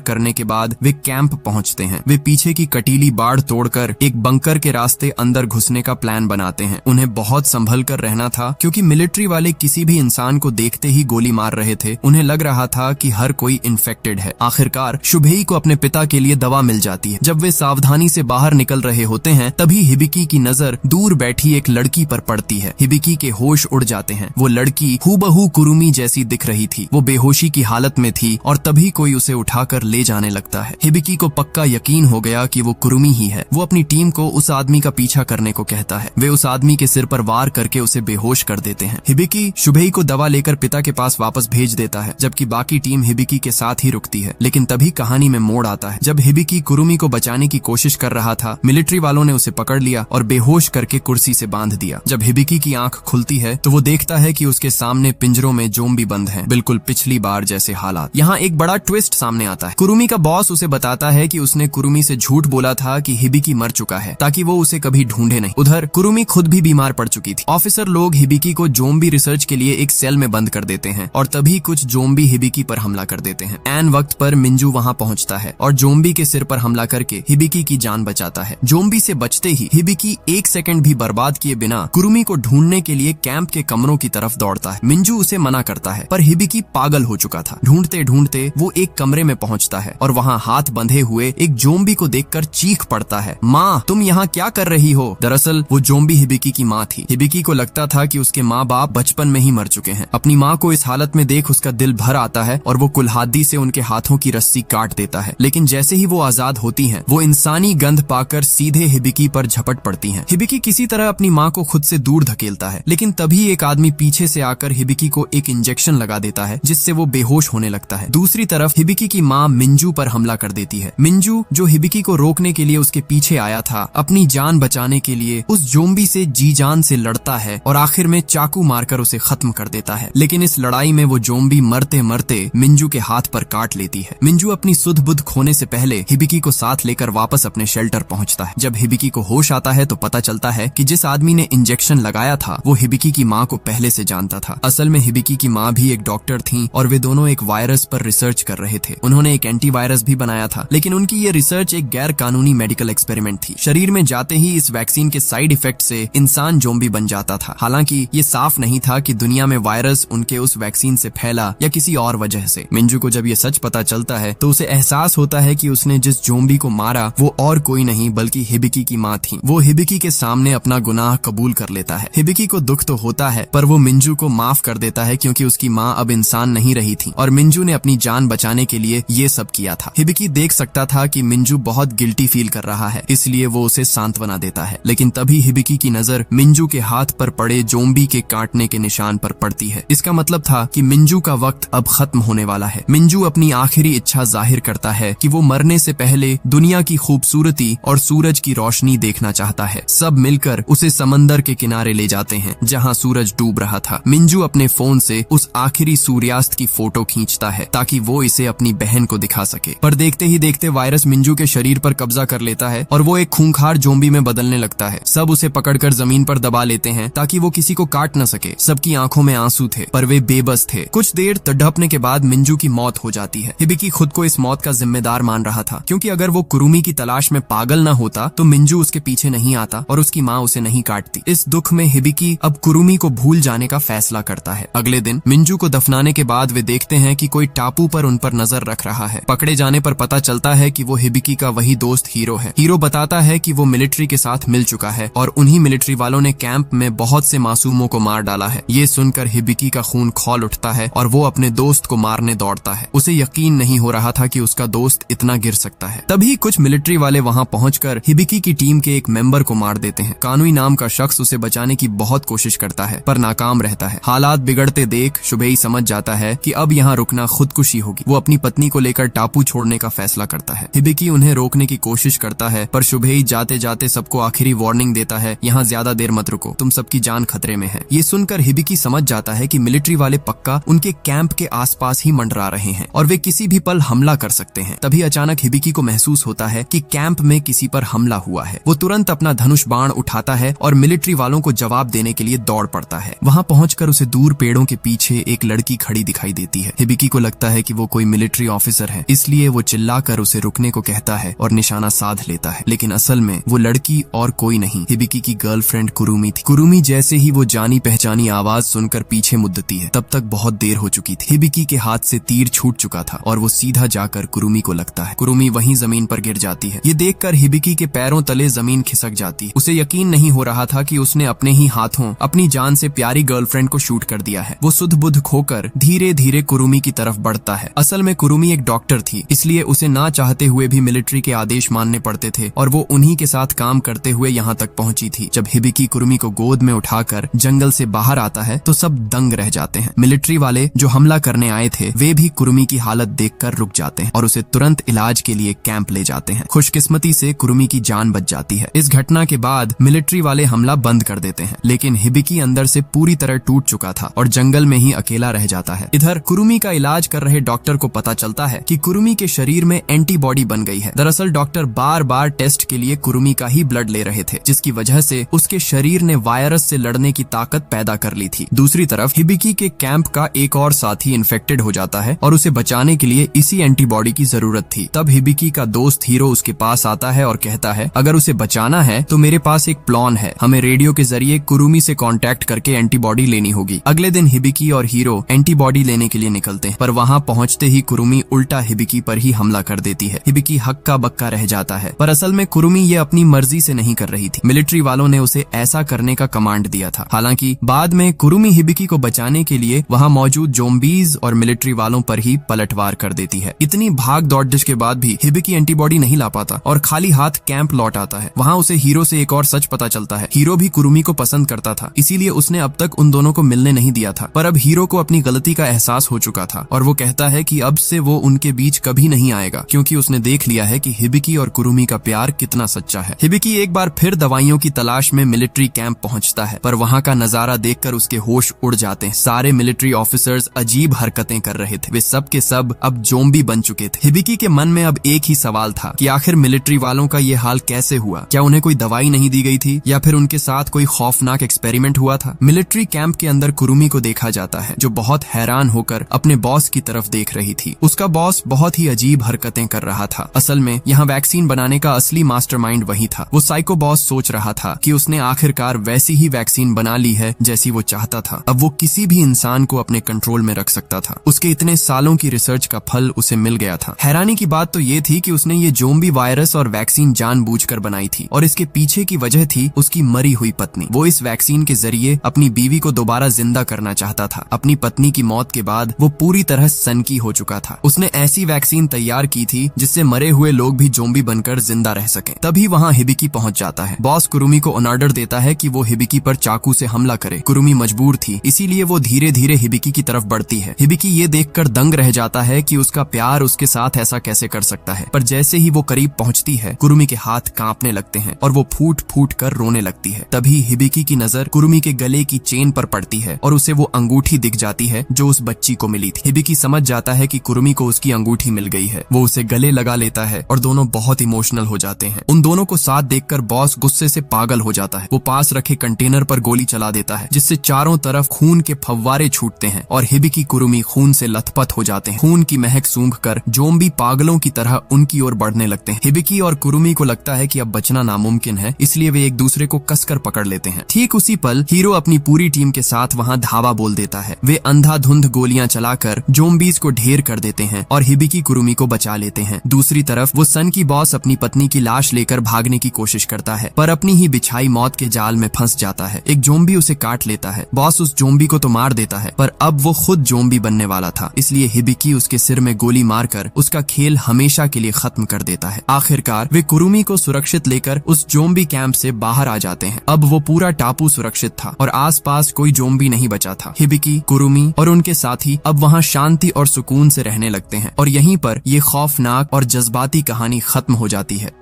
करने के बाद वे कैंप पहुंचते हैं। वे पीछे की कटीली बाड़ तोड़कर एक बंकर के रास्ते अंदर घुसने का प्लान बनाते हैं। उन्हें बहुत संभल कर रहना था क्योंकि मिलिट्री वाले किसी भी इंसान को देखते ही गोली मार रहे थे। उन्हें लग रहा था कि हर कोई इन्फेक्टेड है। आखिरकार शुभेई को अपने पिता के लिए दवा मिल जाती है। जब वे सावधानी से बाहर निकल रहे होते हैं तभी हिबिकी की नजर दूर बैठी एक लड़की पर पड़ती है। हिबिकी के होश उड़ जाते हैं। वो लड़की हूबहू कुरुमी जैसी दिख रही थी। वो बेहोशी की हालत में थी और तभी कोई उसे उठाकर ले जाने लगता है। हिबिकी को पक्का यकीन हो गया कि वो कुरुमी ही है। वो अपनी टीम को उस आदमी का पीछा करने को कहता है। वे उस आदमी के सिर पर वार करके उसे बेहोश कर देते हैं। हिबिकी शुभेई को दवा लेकर पिता के पास वापस भेज देता है, जबकि बाकी टीम हिबिकी के साथ ही रुकती है। लेकिन तभी कहानी में मोड़ आता है। जब हिबिकी कुरुमी को बचाने की कोशिश कर रहा था, मिलिट्री वालों ने उसे पकड़ लिया और बेहोश करके कुर्सी से बांध दिया। जब हिबिकी की आंख खुलती है तो वो देखता है कि उसके सामने पिंजरों में ज़ोंबी बंद हैं, बिल्कुल पिछली बार जैसे हालात। यहाँ एक बड़ा ट्विस्ट सामने आता है। कुरुमी का बॉस उसे बताता है कि उसने कुरुमी से झूठ बोला था कि हिबिकी मर चुका है ताकि वो उसे कभी ढूंढे नहीं। उधर कुरुमी खुद भी बीमार पड़ चुकी थी। ऑफिसर लोग हिबिकी को ज़ोंबी रिसर्च के लिए एक सेल में बंद कर देते हैं और तभी कुछ ज़ोंबी हिबिकी पर हमला कर देते हैं। ऐन वक्त पर मिंजू वहाँ पहुँचता है और ज़ोंबी के सिर पर हमला करके हिबिकी की जान बचाता है। ज़ोंबी से बचते ही हिबिकी एक सेकंड भी बर्बाद किए बिना कुरुमी को ढूंढने के लिए कैंप के कमरों की तरफ दौड़ता है। मिंजू उसे मना करता है पर हिबिकी पागल हो चुका था। ढूंढते ढूंढते वो एक कमरे में पहुंचता है और वहाँ हाथ बंधे हुए एक ज़ोंबी को देखकर चीख पड़ता है, माँ तुम यहाँ क्या कर रही हो? दरअसल वो ज़ोंबी हिबिकी की माँ थी। हिबिकी को लगता था कि उसके माँ बाप बचपन में ही मर चुके हैं। अपनी माँ को इस हालत में देख उसका दिल भर आता है और वो कुल्हाड़ी से उनके हाथों की रस्सी काट देता है। लेकिन जैसे ही वो आजाद होती हैं, वो इंसानी गंध पाकर सीधे हिबिकी पर झपट पड़ती हैं। हिबिकी किसी तरह अपनी माँ को खुद से दूर धकेलता है, लेकिन तभी एक आदमी पीछे से आकर हिबिकी को एक इंजेक्शन लगा देता है जिससे वो बेहोश होने लगता है। दूसरी तरफ हिबिकी की माँ मिंजू पर हमला कर देती है। मिंजू जो हिबिकी को रोकने के लिए उसके पीछे आया था, अपनी जान बचाने के लिए उस ज़ोंबी से जी जान से लड़ता है और आखिर में चाकू मारकर उसे खत्म कर देता है। लेकिन इस लड़ाई में वो ज़ोंबी मरते मरते मिंजू के हाथ पर काट लेती है। मिंजू अपनी सुध बुध खोने से पहले हिबिकी को साथ लेकर वापस अपने शेल्टर पहुंचता है। जब हिबिकी को होश आता है तो पता चलता है कि जिस आदमी ने इंजेक्शन लगाया था वो हिबिकी की माँ को पहले से जानता था। असल में हिबिकी की माँ भी एक डॉक्टर थी और वे दोनों एक वायरस पर रिसर्च कर रहे थे। उन्होंने एक एंटीवायरस भी बनाया था, लेकिन उनकी ये रिसर्च एक गैर कानूनी मेडिकल एक्सपेरिमेंट थी। शरीर में जाते ही इस वैक्सीन के साइड इफेक्ट से इंसान ज़ोंबी बन जाता था। हालांकि ये साफ नहीं था कि दुनिया में वायरस उनके उस वैक्सीन से फैला या किसी और वजह से। मिंजू को जब ये सच पता चलता है तो उसे एहसास होता है कि उसने जिस ज़ोंबी को मारा वो और कोई नहीं बल्कि हिबिकी की माँ थी। वो हिबिकी के सामने अपना गुनाह कबूल कर लेता है। हिबिकी को दुख तो होता है पर वो मिंजू को माफ कर देता है क्योंकि उसकी माँ अब इंसान नहीं रही थी और मिंजू ने अपनी जान बचाने के लिए ये सब किया था। हिबिकी देख सकता था कि मिंजू बहुत गिल्टी फील कर रहा है, इसलिए वो उसे सांत्वना देता है। लेकिन तभी हिबिकी की नजर मिंजू के हाथ पर पड़े ज़ोंबी के काटने के निशान पर पड़ती है। इसका मतलब था कि मिंजू का वक्त अब खत्म होने वाला है। मिंजू अपनी आखिरी इच्छा जाहिर करता है कि वो मरने से पहले दुनिया की खूबसूरती और सूरज की रोशनी देखना चाहता है। सब मिलकर उसे समंदर के किनारे ले जाते हैं जहाँ सूरज डूब रहा था। मिंजू अपने फोन से उस आखिरी सूर्यास्त की फोटो खींचता है ताकि वो इसे अपनी बहन को दिखा सके। पर देखते ही देखते वायरस मिंजू के शरीर पर कब्जा कर लेता है और वो एक खूंखार ज़ोंबी में बदलने लगता है। सब उसे पकड़कर जमीन पर दबा लेते हैं ताकि वो किसी को काट न सके। सबकी आंखों में आंसू थे पर वे बेबस थे। कुछ देर तड़पने के बाद मिंजू की मौत हो जाती है। हिबिकी खुद को इस मौत का जिम्मेदार मान रहा था क्योंकि अगर वो कुरुमी की तलाश में पागल न होता तो मिंजू उसके पीछे नहीं आता और उसकी माँ उसे नहीं काटती। इस दुख में हिबिकी अब कुरुमी को भूल जाने का फैसला करता है। अगले दिन मिंजू को दफनाने के बाद वे देखते हैं कि कोई टापू पर उन पर नजर रख रहा है। पकड़े जाने पर पता चलता है कि वो हिबिकी का वही दोस्त हीरो है। हीरो बताता है कि वो मिलिट्री के साथ मिल चुका है और उन्हीं मिलिट्री वालों ने कैंप में बहुत से मासूमों को मार डाला है। ये सुनकर हिबिकी का खून खौल उठता है और वो अपने दोस्त को मारने दौड़ता है। उसे यकीन नहीं हो रहा था कि उसका दोस्त इतना गिर सकता है। तभी कुछ मिलिट्री वाले वहाँ पहुंचकर हिबिकी की टीम के एक मेंबर को मार देते हैं। कानूई नाम का शख्स उसे बचाने की बहुत कोशिश करता है पर नाकाम रहता है। हालात बिगड़ते देख शुभेई समझ जाता है कि अब यहाँ रुकना खुदकुशी होगी। वो अपनी पत्नी को लेकर टापू छोड़ने का फैसला करता है। हिबिकी उन्हें रोकने की कोशिश करता है पर शुभेई जाते जाते सबको आखिरी वार्निंग देता है, यहाँ ज्यादा देर मत रुको, तुम सबकी जान खतरे में है। ये सुनकर हिबिकी समझ जाता है कि मिलिट्री वाले पक्का उनके कैंप के आसपास ही मंडरा रहे हैं और वे किसी भी पल हमला कर सकते हैं। तभी अचानक हिबिकी को महसूस होता है कि कैंप में किसी पर हमला हुआ है। वो तुरंत अपना धनुष बाण उठाता है और मिलिट्री वालों को जवाब देने के लिए दौड़ पड़ता है। वहाँ पहुंचकर उसे दूर पेड़ों के पीछे एक लड़की खड़ी दिखाई देती है। हिबिकी को लगता है कि वो कोई मिलिट्री ऑफिसर है, इसलिए वो चिल्लाकर उसे रुकने को कहता है और निशाना साध लेता है, लेकिन असल में वो लड़की और कोई नहीं, हिबिकी की गर्लफ्रेंड कुरुमी थी। कुरुमी जैसे ही वो जानी पहचानी आवाज सुनकर पीछे मुड़ती है, तब तक बहुत देर हो चुकी थी। हिबिकी के हाथ से तीर छूट चुका था और वो सीधा जाकर कुरुमी को लगता है। कुरुमी वहीं जमीन पर गिर जाती है। ये देखकर हिबिकी के पैरों तले जमीन खिसक जाती है। उसे यकीन नहीं हो रहा था कि उसने अपने ही हाथों अपनी जान से प्यारी गर्लफ्रेंड को शूट कर दिया है। वो सुध बुध खोकर धीरे धीरे कुरुमी की तरफ बढ़ता है। असल में कुरुमी एक डॉक्टर थी, इसलिए उसे ना चाहते हुए भी मिलिट्री के आदेश मानने पड़ते थे और वो उन्हीं के साथ काम करते हुए यहाँ तक पहुंची थी। जब हिबिकी कुरुमी को गोद में उठाकर जंगल से बाहर आता है तो सब दंग रह जाते हैं। मिलिट्री वाले जो हमला करने आए थे वे भी कुरुमी की हालत देखकर रुक जाते हैं और उसे तुरंत इलाज के लिए कैंप ले जाते हैं। खुशकिस्मती से कुरुमी की जान बच जाती है। इस घटना के बाद मिलिट्री वाले हमला बंद कर देते हैं, लेकिन हिबिकी अंदर से पूरी तरह टूट चुका था और जंगल में ही अकेला रह जाता है। इधर कुरुमी का इलाज कर रहे डॉक्टर को पता चलता है कि कुरुमी के शरीर में एंटीबॉडी बन गई है। दरअसल डॉक्टर बार बार टेस्ट के लिए कुरुमी का ही ब्लड ले रहे थे, जिसकी वजह से उसके शरीर ने वायरस से लड़ने की ताकत पैदा कर ली थी। दूसरी तरफ हिबिकी के कैंप का एक और साथी इन्फेक्टेड हो जाता है और उसे बचाने के लिए इसी एंटीबॉडी की जरूरत थी। तब हिबिकी का दोस्त हीरो उसके पास आता है और कहता है, अगर उसे बचाना है तो मेरे पास एक प्लान है, हमें रेडियो के जरिए कुरुमी से कांटेक्ट करके एंटीबॉडी लेनी होगी। अगले दिन हिबिकी और हीरो एंटीबॉडी लेने के लिए निकलते हैं, पर वहाँ पहुँचते ही कुरुमी उल्टा हिबिकी पर ही हमला कर देती है। हिबिकी हक्का बक्का रह जाता है, पर असल में कुरुमी ये अपनी मर्जी से नहीं कर रही थी। मिलिट्री वालों ने उसे ऐसा करने का कमांड दिया था। हालांकि बाद में कुरुमी हिबिकी को बचाने के लिए वहाँ मौजूद ज़ॉम्बीज और मिलिट्री वालों पर ही पलटवार कर देती है। इतनी भाग दौड़ के बाद भी हिबिकी एंटीबॉडी नहीं ला पाता और खाली हाथ कैंप लौट आता है। वहाँ उसे हीरो से एक और सच पता चलता है। हीरो भी कुरुमी को पसंद करता था, इसीलिए उसने अब तक उन दोनों को मिलने नहीं दिया था। पर अब हीरो को अपनी गलती का एहसास हो चुका था और वो कहता है कि अब से वो उनके बीच कभी नहीं आएगा, क्योंकि उसने देख लिया है कि हिबिकी और कुरुमी का प्यार कितना सच्चा है। हिबिकी एक बार फिर दवाइयों की तलाश में मिलिट्री कैंप पहुंचता है, पर वहाँ का नजारा देखकर उसके होश उड़ जाते हैं। सारे मिलिट्री ऑफिसर्स अजीब हरकतें कर रहे थे। वे सब के सब अब ज़ॉम्बी बन चुके थे। हिबिकी के मन में अब एक ही सवाल था कि आखिर मिलिट्री वालों का ये हाल कैसे हुआ? क्या उन्हें कोई दवाई नहीं दी गई थी या फिर उनके साथ कोई खौफनाक एक्सपेरिमेंट हुआ था? मिलिट्री कैंप के अंदर कुरुमी को देखा जाता है, जो बहुत हैरान होकर अपने बॉस की तरफ देख रही थी। उसका बॉस बहुत ही अजीब हरकतें कर रहा था। असल में यहाँ वैक्सीन बनाने का असली मास्टरमाइंड वही था। वो साइको बॉस सोच रहा था कि उसने आखिरकार वैसी ही वैक्सीन बना ली है जैसी वो चाहता था। अब वो किसी भी इंसान को अपने कंट्रोल में रख सकता था। उसके इतने सालों की रिसर्च का फल उसे मिल गया था। हैरानी की बात तो ये थी कि उसने ये ज़ॉम्बी वायरस और वैक्सीन जानबूझकर बनाई थी और इसके पीछे की वजह थी उसकी मरी हुई पत्नी। वो इस वैक्सीन के जरिए अपनी बीवी को दोबारा जिंदा करना चाहता था। अपनी पत्नी की मौत के बाद वो पूरी तरह सनकी हो चुका था। उसने ऐसी वैक्सीन तैयार की थी जिससे मरे हुए लोग भी ज़ॉम्बी बनकर जिंदा रह सकें। तभी वहाँ हिबिकी पहुंच जाता है। बॉस कुरुमी को ऑर्डर देता है कि वो हिबिकी पर चाकू से हमला करे। कुरुमी मजबूर थी, इसीलिए वो धीरे धीरे हिबिकी की तरफ बढ़ती है। हिबिकी ये देखकर दंग रह जाता है कि उसका प्यार उसके साथ ऐसा कैसे कर सकता है। पर जैसे ही वो करीब पहुंचती है, कुरुमी के हाथ कांपने लगते हैं और वो फूट फूट कर रोने लगती है। तभी हिबिकी की नजर कुरुमी के गले की चेन पर पड़ती है और उसे वो अंगूठी दिख जाती है जो उस बच्ची को मिली थी। हिबिकी समझ जाता है कि कुरुमी को उसकी अंगूठी मिल गई है। वो उसे गले लगा लेता है और दोनों बहुत इमोशनल हो जाते हैं। उन दोनों को साथ देखकर बॉस गुस्से से पागल हो जाता है। वो पास रखे कंटेनर पर गोली चला देता है, जिससे चारों तरफ खून के फव्वारे छूटते हैं और हिबिकी कुरुमी खून से लथपथ हो जाते हैं। खून की महक सूंघकर ज़ॉम्बी पागलों की तरह उनकी ओर बढ़ने लगते हैं। हिबिकी और कुरुमी को लगता है कि अब बचना नामुमकिन है, इसलिए वे एक दूसरे को कसकर पकड़ लेते हैं। ठीक उसी पल हीरो अपनी पूरी टीम के साथ वहाँ धावा बोल देता है। वे अंधाधुंध गोलियां चलाकर ज़ॉम्बीज को ढेर कर देते हैं और हिबिकी कुरुमी को बचा लेते हैं। दूसरी तरफ वो सन की बॉस अपनी पत्नी की लाश लेकर भागने की कोशिश करता है, पर अपनी ही बिछाई मौत के जाल में फंस जाता है। एक ज़ॉम्बी उसे काट लेता है। बॉस उस ज़ॉम्बी को तो मार देता है, पर अब वो खुद ज़ॉम्बी बनने वाला था, इसलिए हिबिकी उसके सिर में गोली मारकर उसका खेल हमेशा के लिए खत्म कर देता है। आखिरकार वे कुरुमी को सुरक्षित लेकर उस ज़ॉम्बी कैंप से बाहर आ जाते हैं। अब वो पूरा टापू सुरक्षित था और आसपास कोई ज़ॉम्बी नहीं बचा था। हिबिकी, कुरुमी और उनके साथी अब वहाँ शांति और सुकून से रहने लगते हैं और यहीं पर ये खौफनाक और जज्बाती कहानी खत्म हो जाती है।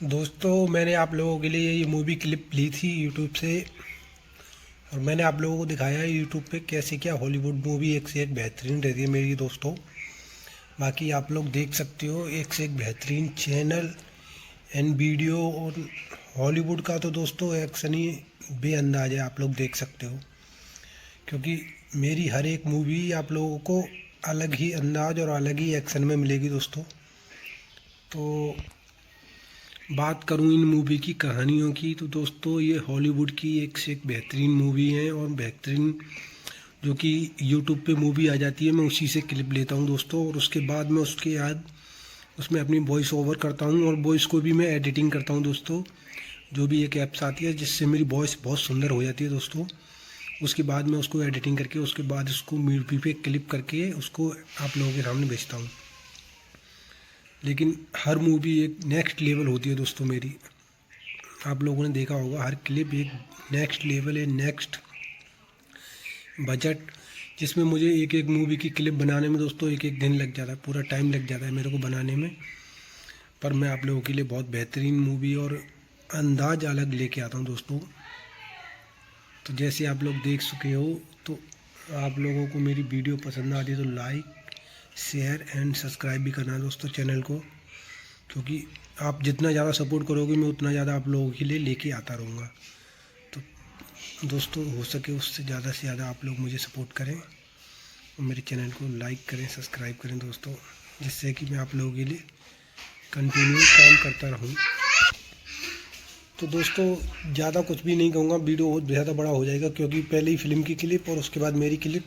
दोस्तों, मैंने आप लोगों के लिए ये मूवी क्लिप ली थी यूट्यूब से और मैंने आप लोगों को दिखाया है यूट्यूब पे कैसे क्या हॉलीवुड मूवी एक से एक बेहतरीन रहती है मेरी दोस्तों। बाकी आप लोग देख सकते हो, एक से एक बेहतरीन चैनल एंड वीडियो। और हॉलीवुड का तो दोस्तों एक्शन ही बेअंदाज है, आप लोग देख सकते हो। क्योंकि मेरी हर एक मूवी आप लोगों को अलग ही अंदाज और अलग ही एक्शन में मिलेगी दोस्तों। तो बात करूं इन मूवी की कहानियों की, तो दोस्तों ये हॉलीवुड की एक से एक बेहतरीन मूवी है और बेहतरीन जो कि यूट्यूब पे मूवी आ जाती है, मैं उसी से क्लिप लेता हूं दोस्तों, और उसके बाद मैं उसके बाद उसमें अपनी वॉइस ओवर करता हूं और वॉइस को भी मैं एडिटिंग करता हूं दोस्तों। जो भी एक ऐप्स आती है जिससे मेरी वॉइस बहुत सुंदर हो जाती है दोस्तों। उसके बाद मैं उसको एडिटिंग करके उसके बाद उसको मूवी पे क्लिप करके उसको आप लोगों के सामने भेजता हूँ। लेकिन हर मूवी एक नेक्स्ट लेवल होती है दोस्तों मेरी। आप लोगों ने देखा होगा हर क्लिप एक नेक्स्ट लेवल है, नेक्स्ट बजट, जिसमें मुझे एक एक मूवी की क्लिप बनाने में दोस्तों एक एक दिन लग जाता है, पूरा टाइम लग जाता है मेरे को बनाने में। पर मैं आप लोगों के लिए बहुत बेहतरीन मूवी और अंदाज अलग लेके आता हूँ दोस्तों। तो जैसे आप लोग देख चुके हो, तो आप लोगों को मेरी वीडियो पसंद आती है तो लाइक शेयर एंड सब्सक्राइब भी करना दोस्तों चैनल को, क्योंकि आप जितना ज़्यादा सपोर्ट करोगे मैं उतना ज़्यादा आप लोगों के लिए लेके आता रहूँगा। तो दोस्तों हो सके उससे ज़्यादा से ज़्यादा आप लोग मुझे सपोर्ट करें और मेरे चैनल को लाइक करें, सब्सक्राइब करें दोस्तों, जिससे कि मैं आप लोगों के लिए कंटिन्यू काम करता रहूँ। तो दोस्तों ज़्यादा कुछ भी नहीं कहूँगा, वीडियो बहुत ज़्यादा बड़ा हो जाएगा, क्योंकि पहले ही फिल्म की क्लिप और उसके बाद मेरी क्लिप,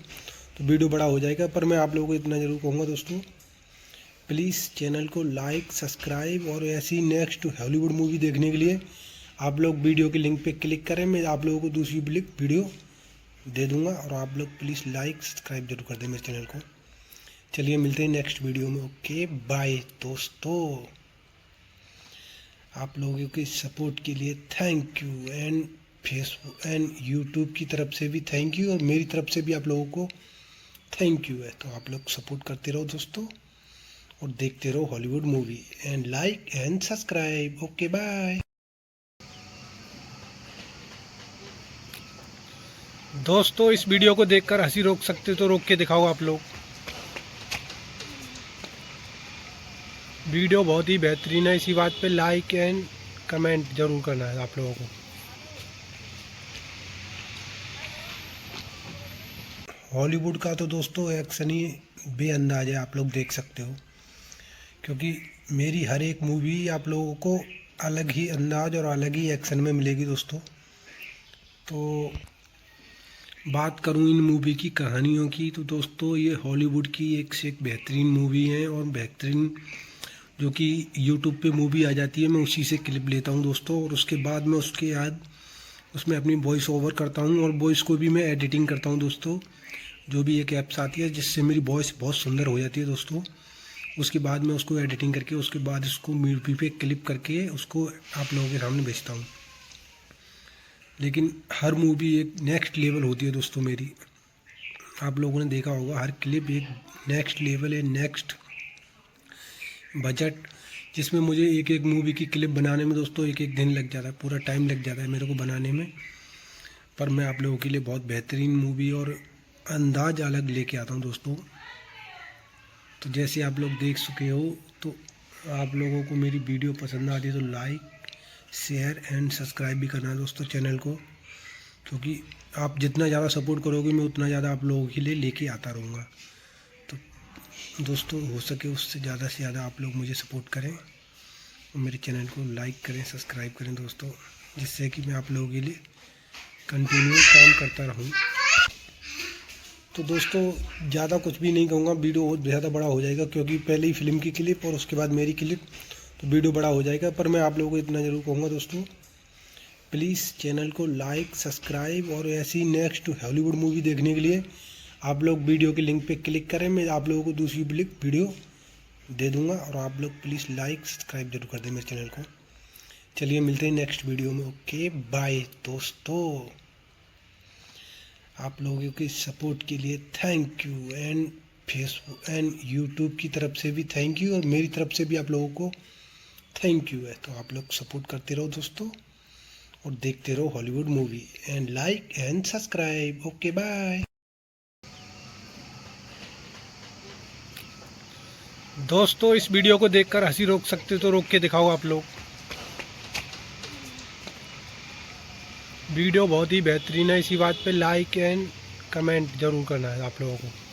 तो वीडियो बड़ा हो जाएगा। पर मैं आप लोगों को इतना ज़रूर कहूँगा दोस्तों, प्लीज़ चैनल को लाइक सब्सक्राइब, और ऐसी नेक्स्ट हॉलीवुड मूवी देखने के लिए आप लोग वीडियो के लिंक पे क्लिक करें, मैं आप लोगों को दूसरी वीडियो दे दूँगा, और आप लोग प्लीज़ लाइक सब्सक्राइब जरूर कर दें मेरे चैनल को। चलिए मिलते हैं नेक्स्ट वीडियो में। ओके बाय दोस्तों। आप लोगों के सपोर्ट के लिए thank you, and Facebook and YouTube की तरफ से भी थैंक यू, और मेरी तरफ से भी आप लोगों को थैंक यू है। तो आप लोग सपोर्ट करते रहो दोस्तों और देखते रहो Hollywood movie, and like and subscribe. Okay bye दोस्तों। इस वीडियो को देखकर हंसी रोक सकते तो रोक के दिखाओ आप लोग। वीडियो बहुत ही बेहतरीन है, इसी बात पे लाइक एंड कमेंट जरूर करना है आप लोगों को। हॉलीवुड का तो दोस्तों एक्शन ही बेअंदाज है, आप लोग देख सकते हो, क्योंकि मेरी हर एक मूवी आप लोगों को अलग ही अंदाज और अलग ही एक्शन में मिलेगी दोस्तों। तो बात करूं इन मूवी की कहानियों की, तो दोस्तों ये हॉलीवुड की एक से एक बेहतरीन मूवी है और बेहतरीन जो कि यूट्यूब पे मूवी आ जाती है, मैं उसी से क्लिप लेता हूं दोस्तों, और उसके बाद मैं उसके बाद उसमें अपनी वॉइस ओवर करता हूं और वॉइस को भी मैं एडिटिंग करता हूं दोस्तों। जो भी एक ऐप्स आती है जिससे मेरी वॉइस बहुत सुंदर हो जाती है दोस्तों। उसके बाद मैं उसको एडिटिंग करके उसके बाद उसको मूवी पे क्लिप करके उसको आप लोगों के सामने भेजता हूँ। लेकिन हर मूवी एक नेक्स्ट लेवल होती है दोस्तों मेरी। आप लोगों ने देखा होगा हर क्लिप एक नेक्स्ट लेवल है, नेक्स्ट बजट, जिसमें मुझे एक एक मूवी की क्लिप बनाने में दोस्तों एक एक दिन लग जाता है, पूरा टाइम लग जाता है मेरे को बनाने में। पर मैं आप लोगों के लिए बहुत बेहतरीन मूवी और अंदाज अलग लेके आता हूँ दोस्तों। तो जैसे आप लोग देख चुके हो, तो आप लोगों को मेरी वीडियो पसंद आती है तो लाइक शेयर एंड सब्सक्राइब भी करना दोस्तों चैनल को, क्योंकि आप जितना ज़्यादा सपोर्ट करोगे मैं उतना ज़्यादा आप लोगों के लिए लेके आता रहूँगा। तो दोस्तों हो सके उससे ज़्यादा से ज़्यादा आप लोग मुझे सपोर्ट करें और मेरे चैनल को लाइक करें, सब्सक्राइब करें दोस्तों, जिससे कि मैं आप लोगों के लिए कंटिन्यू काम करता रहूँ। तो दोस्तों ज़्यादा कुछ भी नहीं कहूँगा, वीडियो बहुत ज़्यादा बड़ा हो जाएगा, क्योंकि पहले ही फिल्म की क्लिप और उसके बाद मेरी क्लिप, तो वीडियो बड़ा हो जाएगा। पर मैं आप लोगों को इतना ज़रूर कहूँगा दोस्तों, प्लीज़ चैनल को लाइक सब्सक्राइब, और ऐसी नेक्स्ट हॉलीवुड मूवी देखने के लिए आप लोग वीडियो के लिंक पे क्लिक करें, मैं आप लोगों को दूसरी वीडियो दे दूँगा, और आप लोग प्लीज़ लाइक सब्सक्राइब जरूर कर दें मेरे चैनल को। चलिए मिलते हैं नेक्स्ट वीडियो में। ओके बाय दोस्तों। आप लोगों के सपोर्ट के लिए thank you, and Facebook and YouTube की तरफ से भी थैंक यू, और मेरी तरफ से भी आप लोगों को थैंक यू है। तो आप लोग सपोर्ट करते रहो दोस्तों और देखते रहो Hollywood movie, and like and subscribe. Okay bye दोस्तों। इस वीडियो को देखकर हंसी रोक सकते तो रोक के दिखाओ आप लोग। वीडियो बहुत ही बेहतरीन है, इसी बात पे लाइक एंड कमेंट ज़रूर करना है आप लोगों को।